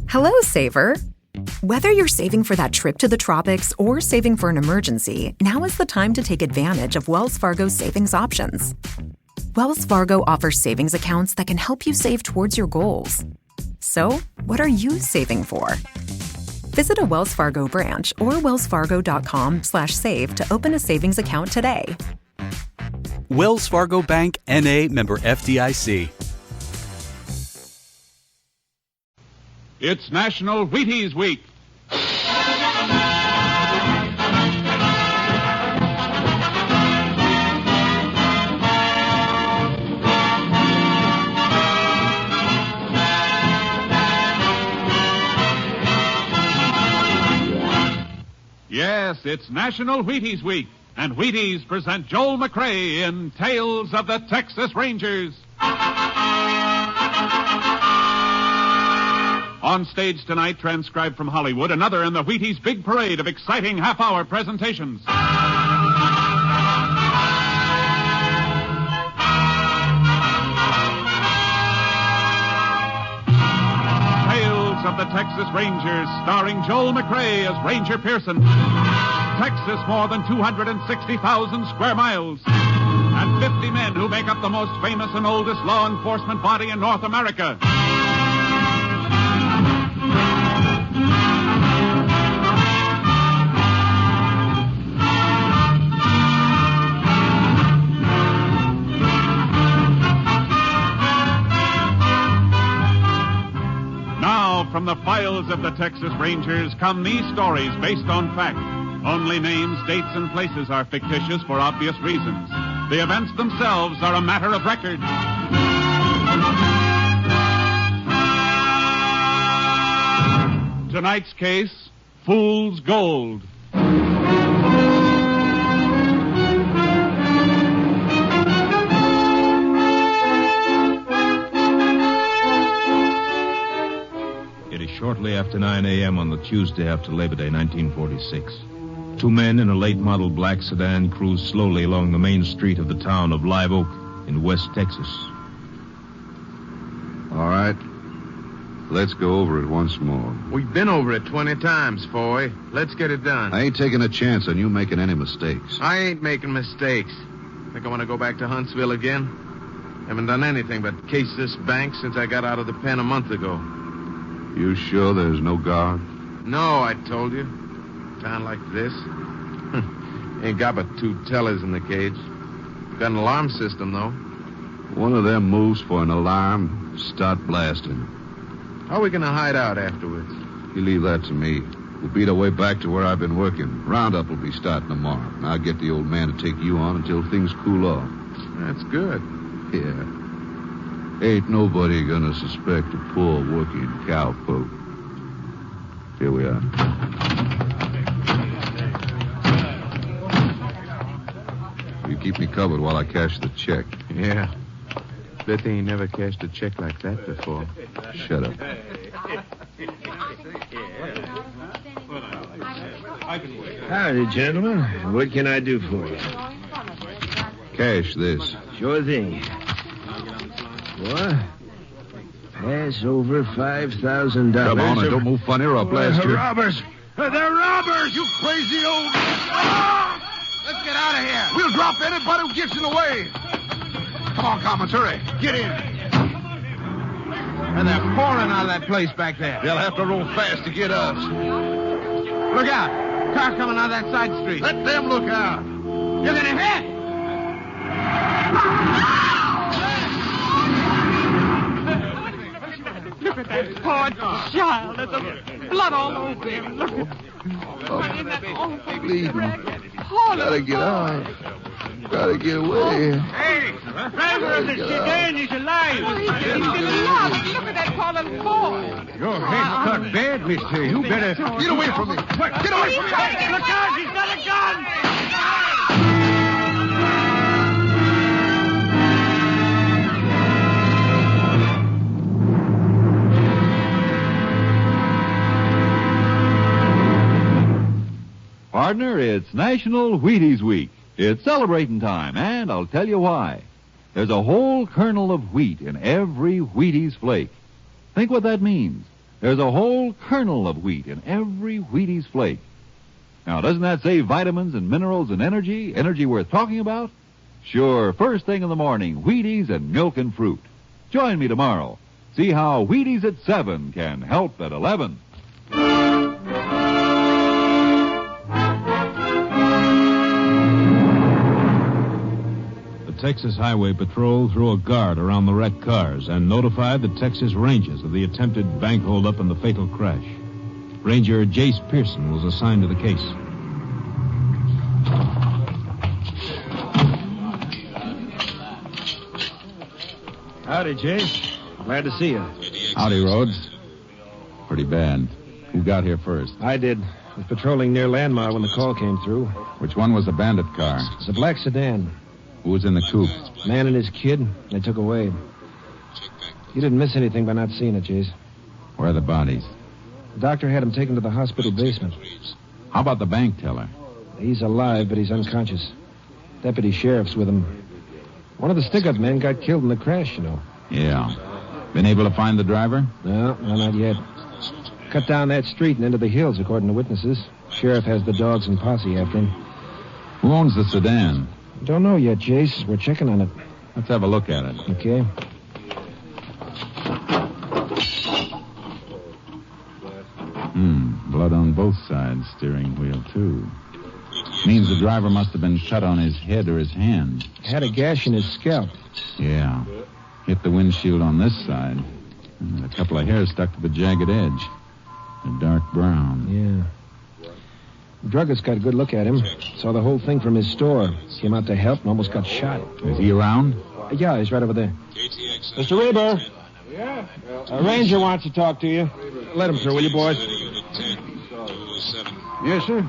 Hello, saver. Whether you're saving for that trip to the tropics or saving for an emergency, now is the time to take advantage of Wells Fargo's savings options. Wells Fargo offers savings accounts that can help you save towards your goals. So, what are you saving for? Visit a Wells Fargo branch or wellsfargo.com/save to open a savings account today. Wells Fargo Bank, N.A., member FDIC. It's National Wheaties Week. Yes, it's National Wheaties Week, and Wheaties present Joel McCrea in Tales of the Texas Rangers. On stage tonight, transcribed from Hollywood, another in the Wheaties big parade of exciting half-hour presentations. Tales of the Texas Rangers, starring Joel McCrea as Ranger Pearson. Texas, more than 260,000 square miles. And 50 men who make up the most famous and oldest law enforcement body in North America. From the files of the Texas Rangers come these stories based on fact. Only names, dates, and places are fictitious for obvious reasons. The events themselves are a matter of record. Tonight's case, Fool's Gold. Shortly after 9 a.m. on the Tuesday after Labor Day, 1946. Two men in a late-model black sedan cruised slowly along the main street of the town of Live Oak in West Texas. All right. Let's go over it once more. We've been over it 20 times, Foy. Let's get it done. I ain't taking a chance on you making any mistakes. I ain't making mistakes. Think I want to go back to Huntsville again? Haven't done anything but case this bank since I got out of the pen a month ago. You sure there's no guard? No, I told you. Town like this. Ain't got but two tellers in the cage. Got an alarm system, though. One of them moves for an alarm, start blasting. How are we going to hide out afterwards? You leave that to me. We'll beat our way back to where I've been working. Roundup will be starting tomorrow. I'll get the old man to take you on until things cool off. That's good. Yeah. Ain't nobody gonna suspect a poor working cowpoke. Here we are. You keep me covered while I cash the check. Yeah. Bet they ain't never cashed a check like that before. Shut up. Howdy, gentlemen. What can I do for you? Cash this. Sure thing. What? Pass over $5,000. Come on, and don't move funny or I'll blast you. Robbers! They're robbers, you crazy old... Oh! Let's get out of here. We'll drop anybody who gets in the way. Come on, Commons, hurry. Get in. And they're pouring out of that place back there. They'll have to roll fast to get us. Look out. Car coming out of that side street. Let them look out. You're going to hit. Look at that poor child. There's blood all over him. Look at Bleeding. Gotta get out. Gotta get away. Hey, driver of the sedan is alive. He's alive. Look at that poor little boy. Your head's cut bad, mister. You better... Get away from me. Get away from me. Look out, he's got a gun. Partner, it's National Wheaties Week. It's celebrating time, and I'll tell you why. There's a whole kernel of wheat in every Wheaties flake. Think what that means. There's a whole kernel of wheat in every Wheaties flake. Now, doesn't that say vitamins and minerals and energy? Energy worth talking about? Sure, first thing in the morning, Wheaties and milk and fruit. Join me tomorrow. See how Wheaties at 7 can help at 11. The Texas Highway Patrol threw a guard around the wrecked cars and notified the Texas Rangers of the attempted bank holdup and the fatal crash. Ranger Jace Pearson was assigned to the case. Howdy, Jace. Glad to see you. Howdy, Rhodes. Pretty bad. Who got here first? I did. Was patrolling near Landmar when the call came through. Which one was the bandit car? It's a black sedan. Who was in the coupe? Man and his kid. They took away. You didn't miss anything by not seeing it, Jace. Where are the bodies? The doctor had him taken to the hospital basement. How about the bank teller? He's alive, but he's unconscious. Deputy sheriff's with him. One of the stick-up men got killed in the crash, you know. Yeah. Been able to find the driver? No, not yet. Cut down that street and into the hills, according to witnesses. Sheriff has the dogs and posse after him. Who owns the sedan? Don't know yet, Jace. We're checking on it. Let's have a look at it. Okay. Blood on both sides, steering wheel, too. Means the driver must have been cut on his head or his hand. Had a gash in his scalp. Yeah. Hit the windshield on this side. And a couple of hairs stuck to the jagged edge. A dark brown. Yeah. The druggist got a good look at him. Saw the whole thing from his store. Came out to help and almost got shot. Is he around? Yeah, he's right over there. Mr. Reber. Yeah? A ranger wants to talk to you. Let him through, will you, boys? Yes, sir.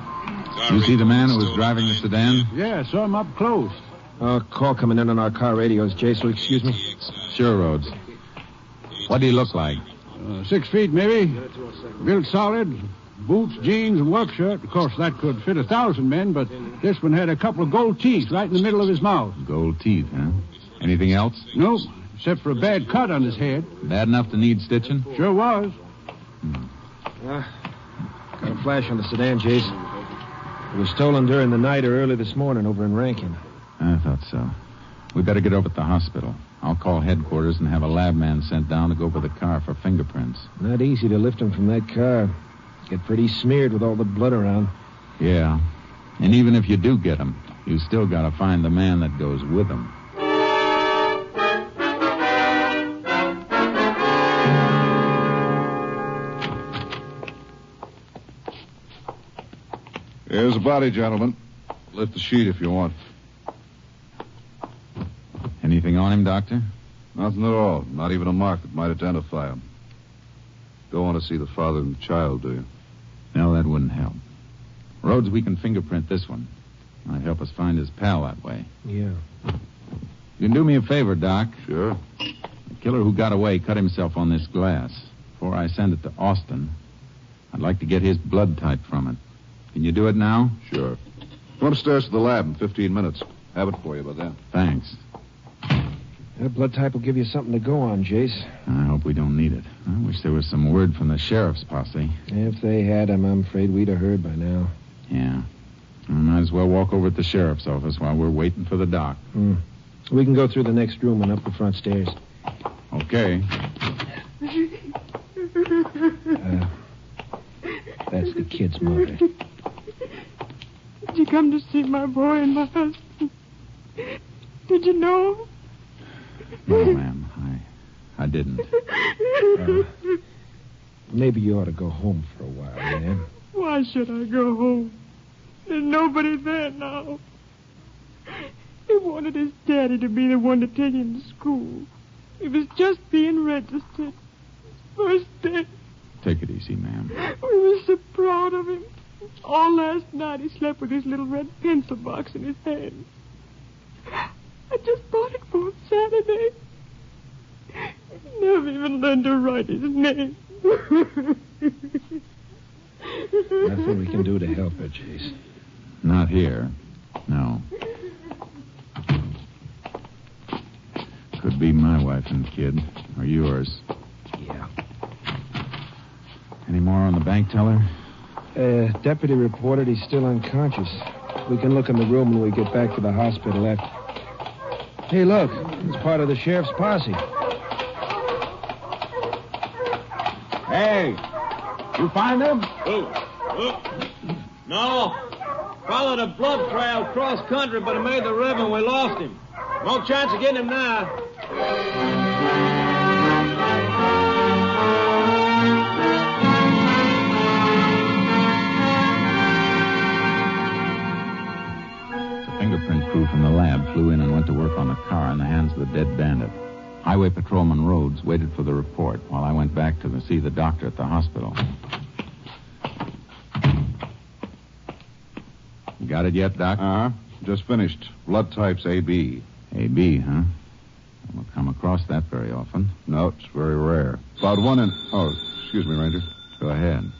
You see the man who was driving the sedan? Yeah, saw him up close. Call coming in on our car radios, Jace. Will you excuse me? Sure, Rhodes. What do he look like? 6 feet, maybe. Built solid. Boots, jeans, and work shirt. Of course, that could fit 1,000 men, but this one had a couple of gold teeth right in the middle of his mouth. Gold teeth, huh? Anything else? Nope, except for a bad cut on his head. Bad enough to need stitching? Sure was. Got a flash on the sedan, Jace. It was stolen during the night or early this morning over in Rankin. I thought so. We better get over to the hospital. I'll call headquarters and have a lab man sent down to go over the car for fingerprints. Not easy to lift him from that car. Get pretty smeared with all the blood around. Yeah. And even if you do get him, you still got to find the man that goes with him. Here's the body, gentlemen. Lift the sheet if you want. Anything on him, Doctor? Nothing at all. Not even a mark that might identify him. Don't want to see the father and the child, do you? No, that wouldn't help. Rhodes, we can fingerprint this one. Might help us find his pal that way. Yeah. You can do me a favor, Doc. Sure. The killer who got away cut himself on this glass. Before I send it to Austin, I'd like to get his blood type from it. Can you do it now? Sure. Come upstairs to the lab in 15 minutes. Have it for you by then. Thanks. That blood type will give you something to go on, Jace. I hope we don't need it. I wish there was some word from the sheriff's posse. If they had him, I'm afraid we'd have heard by now. Yeah. I might as well walk over to the sheriff's office while we're waiting for the doc. We can go through the next room and up the front stairs. Okay. That's the kid's mother. Did you come to see my boy and my husband? Did you know? No, ma'am. I didn't. Maybe you ought to go home for a while, ma'am. Why should I go home? There's nobody there now. He wanted his daddy to be the one to take him to school. He was just being registered. First day. Take it easy, ma'am. We were so proud of him. All last night he slept with his little red pencil box in his hand. I just bought it for him Saturday. He never even learned to write his name. Nothing we can do to help her, Jace. Not here. No. Could be my wife and kid, or yours. Yeah. Any more on the bank teller? Deputy reported he's still unconscious. We can look in the room when we get back to the hospital after. Hey, look. It's part of the sheriff's posse. Hey! You find him? Who? No. Followed a blood trail cross country, but he made the river and we lost him. No chance of getting him now. The fingerprint crew from the lab flew in and went to work on the car in the hands of the dead bandit. Highway Patrolman Rhodes waited for the report while I went back to see the doctor at the hospital. You got it yet, Doc? Just finished. Blood type's AB. AB, huh? I don't come across that very often. No, it's very rare. About 1 in... Oh, excuse me, Ranger. Go ahead.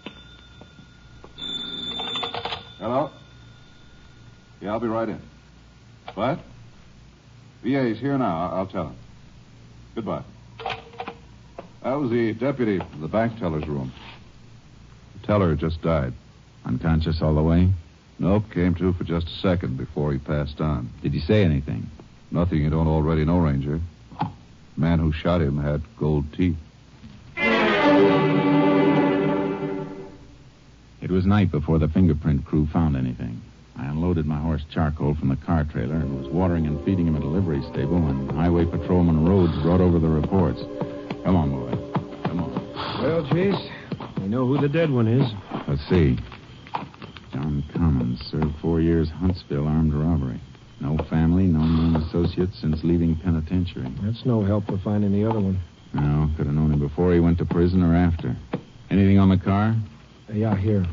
Hello? Yeah, I'll be right in. What? VA's here now. I'll tell him. Goodbye. That was the deputy from the bank teller's room. The teller just died. Unconscious all the way? Nope, came to for just a second before he passed on. Did he say anything? Nothing you don't already know, Ranger. The man who shot him had gold teeth. It was night before the fingerprint crew found anything. I unloaded my horse Charcoal from the car trailer and was watering and feeding him at a livery stable when Highway Patrolman Rhodes brought over the reports. Come on, boy. Come on. Well, Chase, we know who the dead one is. Let's see. John Commons served 4 years Huntsville armed robbery. No family, no known associates since leaving penitentiary. That's no help for finding the other one. No, could have known him before he went to prison or after. Anything on the car? Yeah, here.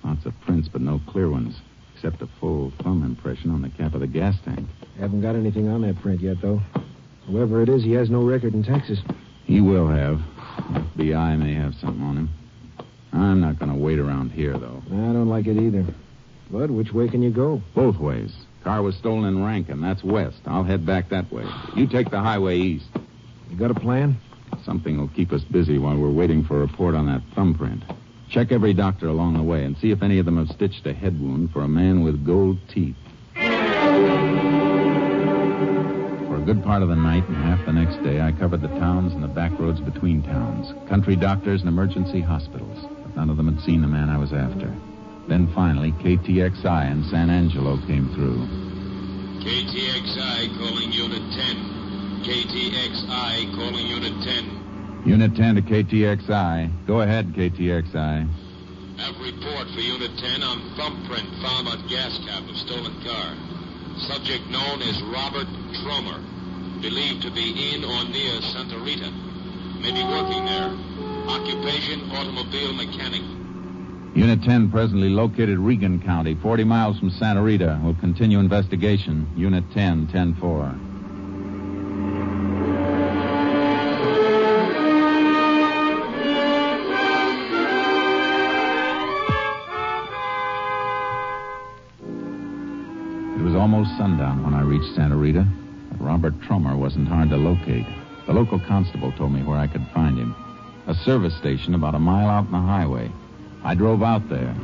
Lots of prints, but no clear ones, except a full thumb impression on the cap of the gas tank. Haven't got anything on that print yet, though. Whoever it is, he has no record in Texas. He will have. FBI may have something on him. I'm not going to wait around here, though. I don't like it either. But which way can you go? Both ways. Car was stolen in Rankin. That's west. I'll head back that way. You take the highway east. You got a plan? Something will keep us busy while we're waiting for a report on that thumbprint. Check every doctor along the way and see if any of them have stitched a head wound for a man with gold teeth. For a good part of the night and half the next day, I covered the towns and the back roads between towns, country doctors and emergency hospitals, but none of them had seen the man I was after. Then finally, KTXI in San Angelo came through. KTXI calling Unit 10. KTXI calling Unit 10. Unit 10 to KTXI. Go ahead, KTXI. Have report for Unit 10 on thumbprint found on gas cap of stolen car. Subject known as Robert Tromer. Believed to be in or near Santa Rita. May be working there. Occupation, automobile mechanic. Unit 10 presently located Regan County, 40 miles from Santa Rita. Will continue investigation. Unit 10, 10-4. It was almost sundown when I reached Santa Rita, but Robert Tromer wasn't hard to locate. The local constable told me where I could find him. A service station about a mile out on the highway. I drove out there.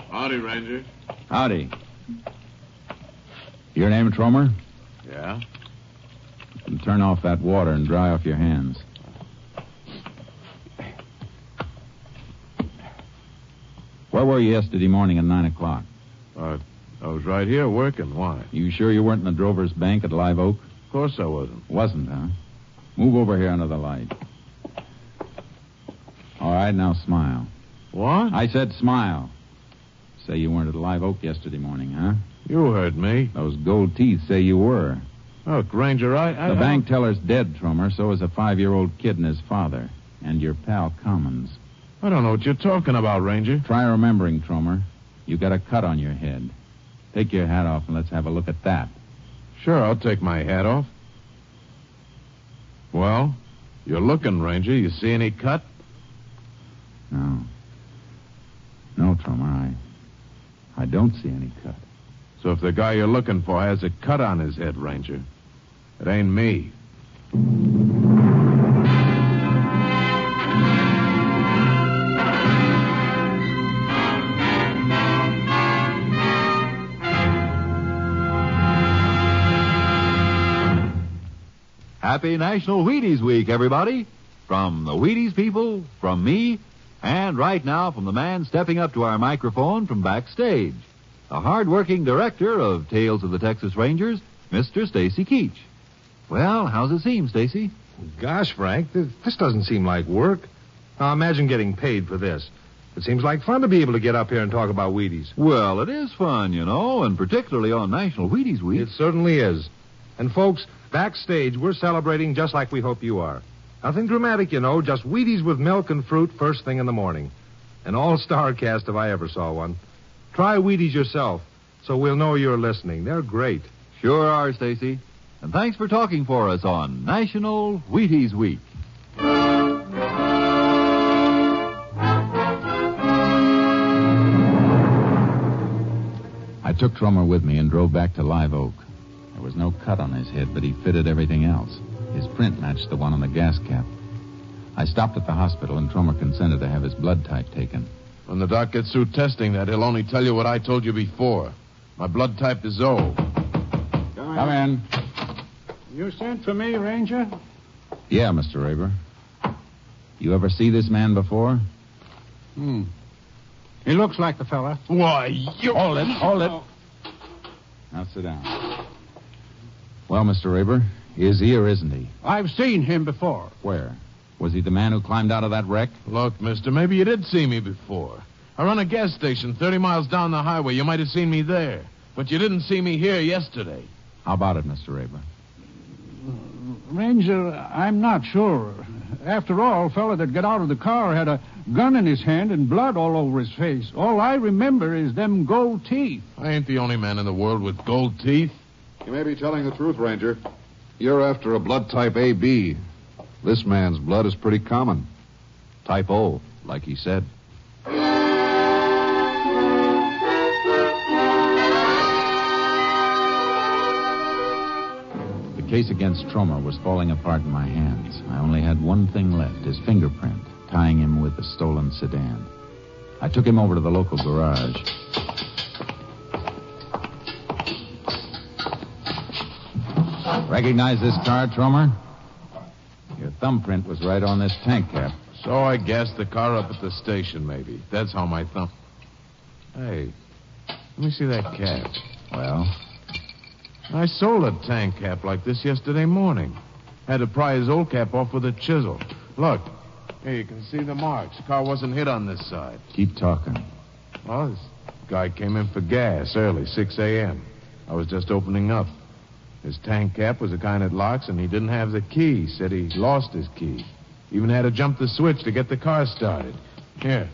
Howdy, Ranger. Howdy. Your name, Tromer? Yeah? And turn off that water and dry off your hands. Where were you yesterday morning at 9 o'clock? I was right here working. Why? You sure you weren't in the Drover's Bank at Live Oak? Of course I wasn't. Wasn't, huh? Move over here under the light. All right, now smile. What? I said smile. Say you weren't at Live Oak yesterday morning, huh? You heard me. Those gold teeth say you were. Look, Ranger, The bank teller's dead, Tromer. So is a 5-year-old kid and his father. And your pal Commons. I don't know what you're talking about, Ranger. Try remembering, Tromer. You got a cut on your head. Take your hat off and let's have a look at that. Sure, I'll take my hat off. Well, you're looking, Ranger. You see any cut? No. No, Tromer, I don't see any cut. So if the guy you're looking for has a cut on his head, Ranger, It ain't me. Happy National Wheaties Week, everybody. From the Wheaties people, from me, and right now from the man stepping up to our microphone from backstage, the hard-working director of Tales of the Texas Rangers, Mr. Stacy Keach. Well, how's it seem, Stacy? Gosh, Frank, this doesn't seem like work. Now, imagine getting paid for this. It seems like fun to be able to get up here and talk about Wheaties. Well, it is fun, you know, and particularly on National Wheaties Week. It certainly is. And, folks, backstage, we're celebrating just like we hope you are. Nothing dramatic, you know, just Wheaties with milk and fruit first thing in the morning. An all-star cast if I ever saw one. Try Wheaties yourself, so we'll know you're listening. They're great. Sure are, Stacy. And thanks for talking for us on National Wheaties Week. I took Trummer with me and drove back to Live Oak. There was no cut on his head, but he fitted everything else. His print matched the one on the gas cap. I stopped at the hospital, and Trummer consented to have his blood type taken. When the doc gets through testing that, he'll only tell you what I told you before. My blood type is O. Come in. You sent for me, Ranger? Yeah, Mr. Raber. You ever see this man before? He looks like the fella. Why, you... Hold it. Now sit down. Well, Mr. Raber, is he or isn't he? I've seen him before. Where? Was he the man who climbed out of that wreck? Look, mister, maybe you did see me before. I run a gas station 30 miles down the highway. You might have seen me there. But you didn't see me here yesterday. How about it, Mr. Raber? Ranger, I'm not sure. After all, the fella that got out of the car had a gun in his hand and blood all over his face. All I remember is them gold teeth. I ain't the only man in the world with gold teeth. You may be telling the truth, Ranger. You're after a blood type AB. This man's blood is pretty common. Type O, like he said. The case against Trummer was falling apart in my hands. I only had one thing left, his fingerprint, tying him with the stolen sedan. I took him over to the local garage. Recognize this car, Trummer? Your thumbprint was right on this tank cap. So I gassed the car up at the station, maybe. That's how my thumb... Hey, let me see that cap. Well? I sold a tank cap like this yesterday morning. Had to pry his old cap off with a chisel. Look, here, you can see the marks. The car wasn't hit on this side. Keep talking. Well, this guy came in for gas early, 6 a.m. I was just opening up. His tank cap was the kind that locks, and he didn't have the key. Said he lost his key. Even had to jump the switch to get the car started. Here.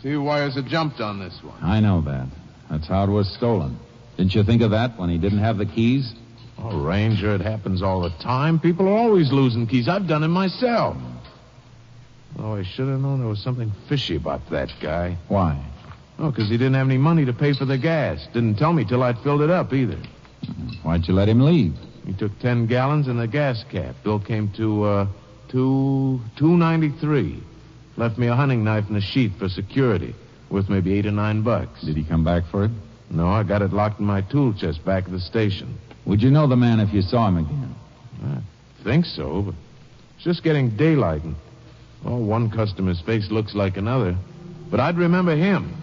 See the wires that jumped on this one. I know that. That's how it was stolen. Didn't you think of that when he didn't have the keys? Oh, Ranger, it happens all the time. People are always losing keys. I've done it myself. Oh, I should have known there was something fishy about that guy. Why? Oh, because he didn't have any money to pay for the gas. Didn't tell me till I'd filled it up, either. Why'd you let him leave? He took 10 gallons in the gas cap. Bill came to, $2.93. Left me a hunting knife and a sheath for security, worth maybe $8 or $9. Did he come back for it? No, I got it locked in my tool chest back at the station. Would you know the man if you saw him again? I think so, but it's just getting daylight, and one customer's face looks like another. But I'd remember him.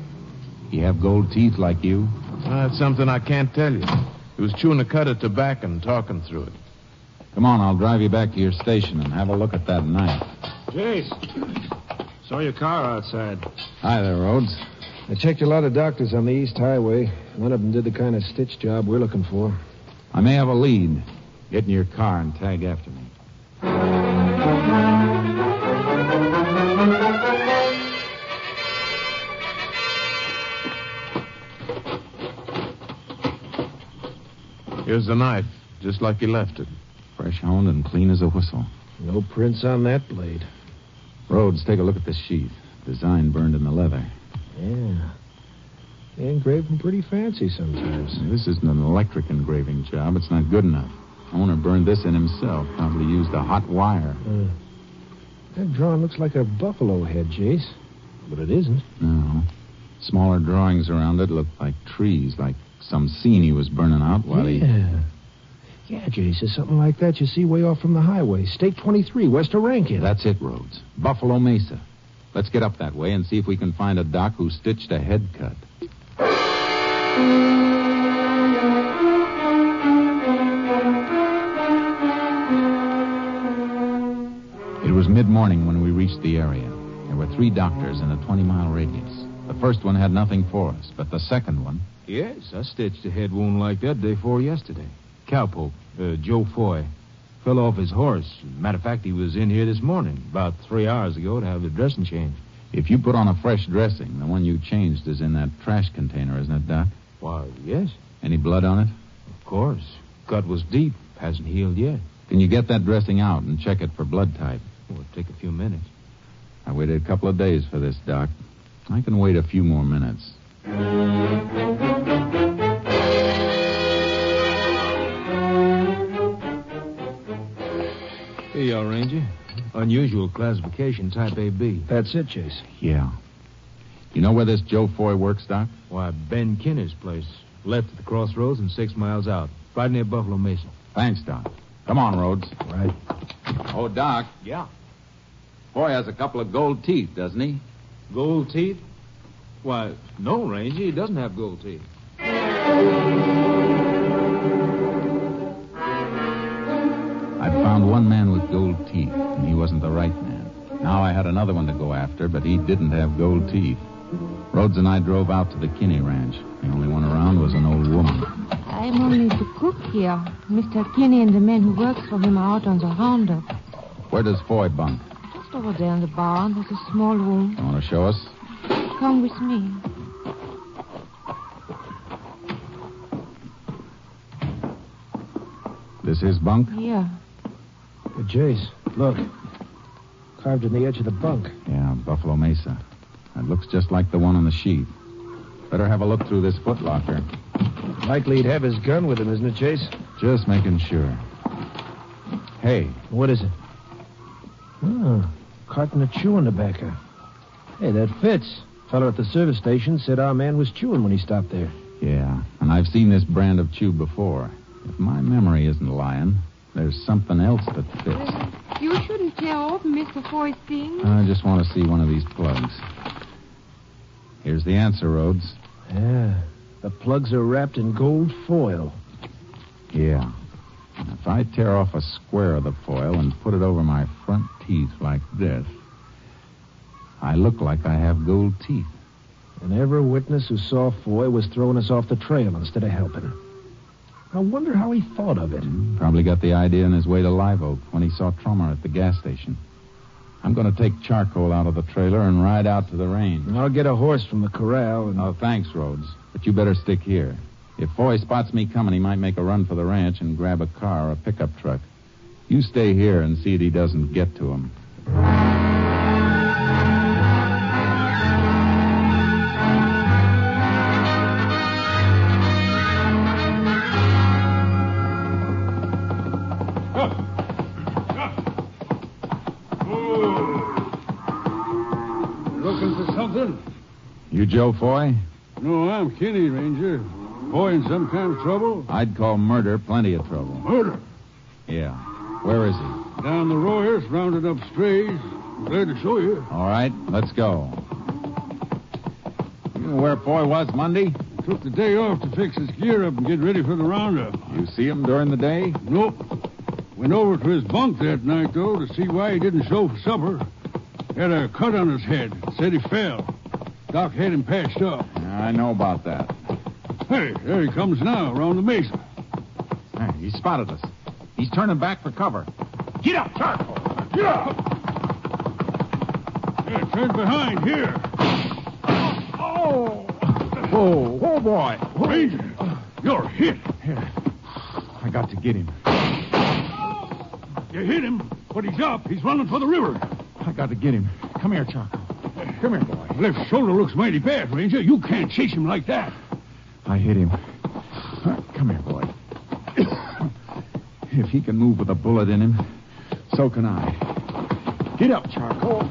He have gold teeth like you? That's something I can't tell you. He was chewing a cud of tobacco and talking through it. Come on, I'll drive you back to your station and have a look at that knife. Jace, saw your car outside. Hi there, Rhodes. I checked a lot of doctors on the East Highway. None of them did the kind of stitch job we're looking for. I may have a lead. Get in your car and tag after me. Here's the knife, just like he left it. Fresh honed and clean as a whistle. No prints on that blade. Rhodes, take a look at this sheath. Design burned in the leather. Yeah. They engrave them pretty fancy sometimes. This isn't an electric engraving job. It's not good enough. Owner burned this in himself. Probably used a hot wire. That drawing looks like a buffalo head, Jace. But it isn't. No. Smaller drawings around it look like trees, like some scene he was burning out while he... Yeah, Jace, it's something like that you see way off from the highway. State 23, west of Rankin. That's it, Rhodes. Buffalo Mesa. Let's get up that way and see if we can find a doc who stitched a head cut. It was mid-morning when we reached the area. There were 3 doctors in a 20-mile radius. The first one had nothing for us, but the second one... Yes, I stitched a head wound like that day before yesterday. Cowpoke, Joe Foy. Fell off his horse. Matter of fact, he was in here this morning, about 3 hours ago, to have the dressing changed. If you put on a fresh dressing, the one you changed is in that trash container, isn't it, Doc? Why, yes. Any blood on it? Of course. Cut was deep. Hasn't healed yet. Can you get that dressing out and check it for blood type? Well, it'll take a few minutes. I waited a couple of days for this, Doc. I can wait a few more minutes. Here you are, Ranger. Unusual classification, type AB. That's it, Chase. Yeah. You know where this Joe Foy works, Doc? Why, Ben Kinner's place. Left at the crossroads and 6 miles out. Right near Buffalo Mesa. Thanks, Doc. Come on, Rhodes. Right. Oh, Doc. Yeah. Foy has a couple of gold teeth, doesn't he? Gold teeth? Why, no, Ranger. He doesn't have gold teeth. I'd found one man with gold teeth, and he wasn't the right man. Now I had another one to go after, but he didn't have gold teeth. Rhodes and I drove out to the Kinney Ranch. The only one around was an old woman. I'm only the cook here. Mr. Kinney and the men who work for him are out on the roundup. Where does Foy bunk? Just over there in the barn. There's a small room. You want to show us? Come with me. This his bunk? Yeah. Hey, Jace, look. Carved in the edge of the bunk. Yeah, Buffalo Mesa. It looks just like the one on the sheet. Better have a look through this footlocker. Likely he'd have his gun with him, isn't it, Chase? Just making sure. Hey. What is it? Oh, carton of chewing tobacco. Hey, that fits. Fellow at the service station said our man was chewing when he stopped there. Yeah, and I've seen this brand of chew before. If my memory isn't lying, there's something else that fits. You shouldn't tear open Mr. Foy's thing. I just want to see one of these plugs. Here's the answer, Rhodes. Yeah, the plugs are wrapped in gold foil. Yeah. And if I tear off a square of the foil and put it over my front teeth like this, I look like I have gold teeth. And every witness who saw Foy was throwing us off the trail instead of helping. I wonder how he thought of it. Probably got the idea on his way to Live Oak when he saw Trummer at the gas station. I'm going to take charcoal out of the trailer and ride out to the range. And I'll get a horse from the corral and... Oh, thanks, Rhodes. But you better stick here. If Foy spots me coming, he might make a run for the ranch and grab a car or a pickup truck. You stay here and see that he doesn't get to him. You Joe Foy? No, I'm Kinney, Ranger. Foy in some kind of trouble? I'd call murder plenty of trouble. Murder? Yeah. Where is he? Down the Royers, rounding up strays. Glad to show you. All right, let's go. You know where Foy was Monday? Took the day off to fix his gear up and get ready for the roundup. You see him during the day? Nope. Went over to his bunk that night, though, to see why he didn't show for supper. Had a cut on his head. Said he fell. Doc had him patched up. I know about that. Hey, there he comes now, around the mesa. Hey, he spotted us. He's turning back for cover. Get up, Charcoal! Get up! Yeah, turn behind, here. Oh, oh, boy. Ranger, you're hit. Here. I got to get him. You hit him, but he's up. He's running for the river. I got to get him. Come here, Charcoal. Come here, boy. Left shoulder looks mighty bad, Ranger. You can't chase him like that. I hit him. Come here, boy. If he can move with a bullet in him, so can I. Get up, Charcoal.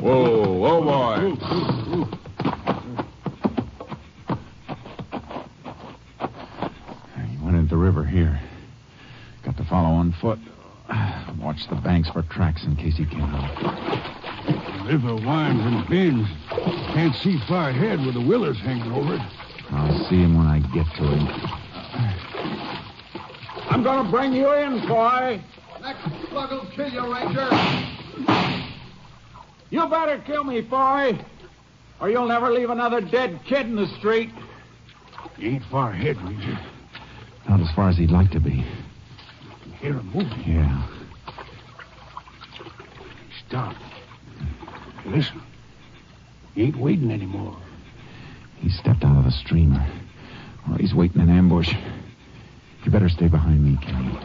Whoa, boy. He went into the river here. Got to follow on foot. Watch the banks for tracks in case he came out. The river winds and bends. Can't see far ahead with the willows hanging over it. I'll see him when I get to him. I'm going to bring you in, boy. Next slug will kill you, Ranger. You better kill me, boy, or you'll never leave another dead kid in the street. You ain't far ahead, Ranger. Not as far as he'd like to be. You can hear him moving. Yeah. Stop. Hey, listen. He ain't waiting anymore. He stepped out of the streamer. Or he's waiting in ambush. You better stay behind me, Kenny.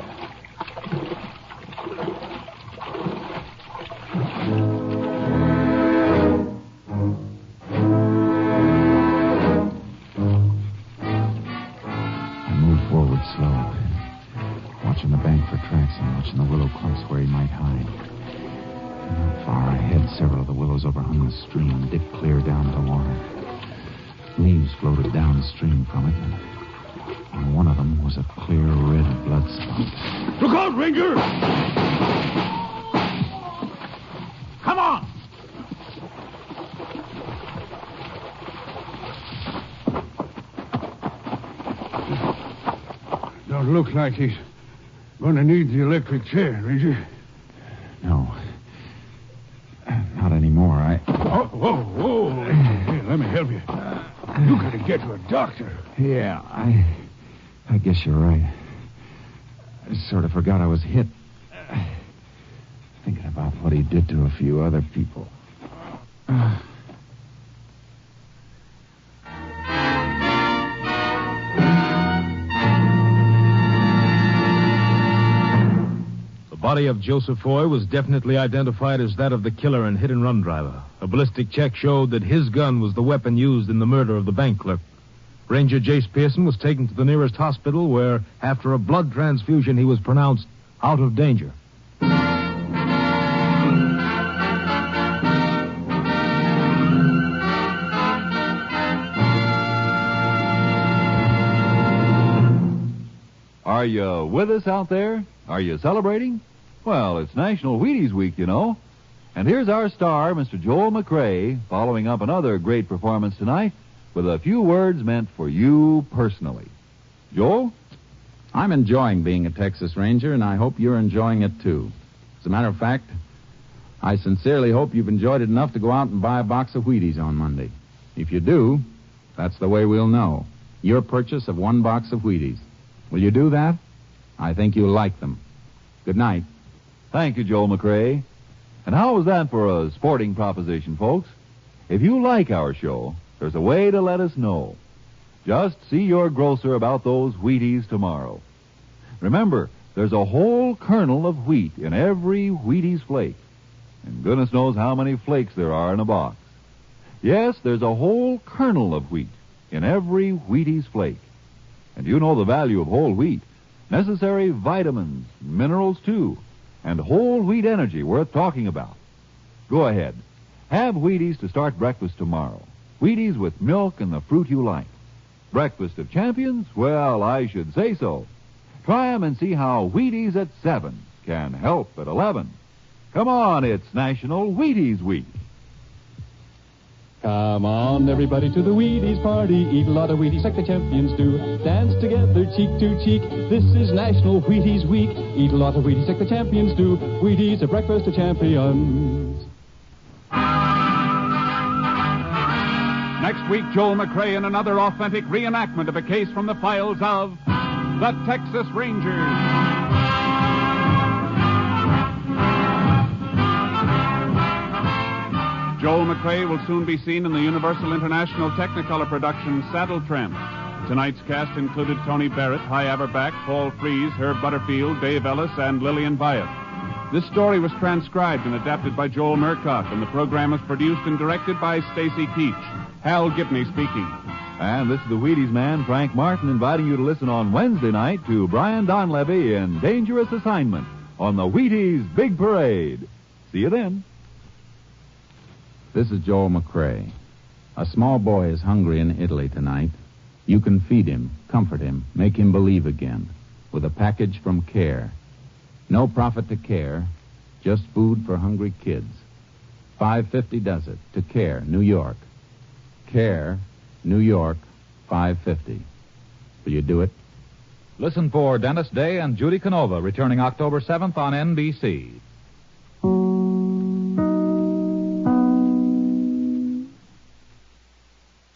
I moved forward slow, watching the bank for tracks and watching the willow clumps where he might hide. Not far ahead, several of the willows overhung the stream, dipped clear down to the water. Leaves floated downstream from it, and on one of them was a clear red blood spot. Look out, Ranger! Come on! Don't look like he's going to need the electric chair, Ranger. No. Not anymore. Oh, whoa. Here, let me help you. You got to get to a doctor. Yeah, I guess you're right. I sort of forgot I was hit. Thinking about what he did to a few other people. The body of Joseph Foy was definitely identified as that of the killer and hit-and-run driver. A ballistic check showed that his gun was the weapon used in the murder of the bank clerk. Ranger Jace Pearson was taken to the nearest hospital where, after a blood transfusion, he was pronounced out of danger. Are you with us out there? Are you celebrating? Well, it's National Wheaties Week, you know. And here's our star, Mr. Joel McCrea, following up another great performance tonight with a few words meant for you personally. Joel? I'm enjoying being a Texas Ranger, and I hope you're enjoying it, too. As a matter of fact, I sincerely hope you've enjoyed it enough to go out and buy a box of Wheaties on Monday. If you do, that's the way we'll know. Your purchase of one box of Wheaties. Will you do that? I think you'll like them. Good night. Thank you, Joel McCrea. And how was that for a sporting proposition, folks? If you like our show, there's a way to let us know. Just see your grocer about those Wheaties tomorrow. Remember, there's a whole kernel of wheat in every Wheaties flake. And goodness knows how many flakes there are in a box. Yes, there's a whole kernel of wheat in every Wheaties flake. And you know the value of whole wheat. Necessary vitamins, minerals, too. And whole wheat energy worth talking about. Go ahead. Have Wheaties to start breakfast tomorrow. Wheaties with milk and the fruit you like. Breakfast of champions? Well, I should say so. Try 'em and see how Wheaties at 7 can help at 11. Come on, it's National Wheaties Week. Come on, everybody, to the Wheaties party. Eat a lot of Wheaties like the champions do. Dance together, cheek to cheek. This is National Wheaties Week. Eat a lot of Wheaties like the champions do. Wheaties, a breakfast of champions. Next week, Joel McCrea in another authentic reenactment of a case from the files of the Texas Rangers. Joel McCrea will soon be seen in the Universal International Technicolor production Saddle Tramp. Tonight's cast included Tony Barrett, Hy Averback, Paul Frees, Herb Butterfield, Dave Ellis, and Lillian Byatt. This story was transcribed and adapted by Joel Murcott, and the program was produced and directed by Stacy Keach. Hal Gibney speaking. And this is the Wheaties man, Frank Martin, inviting you to listen on Wednesday night to Brian Donlevy in Dangerous Assignment on the Wheaties Big Parade. See you then. This is Joel McCrae. A small boy is hungry in Italy tonight. You can feed him, comfort him, make him believe again with a package from CARE. No profit to CARE, just food for hungry kids. $5.50 does it to CARE, New York. CARE, New York, $5.50. Will you do it? Listen for Dennis Day and Judy Canova returning October 7th on NBC.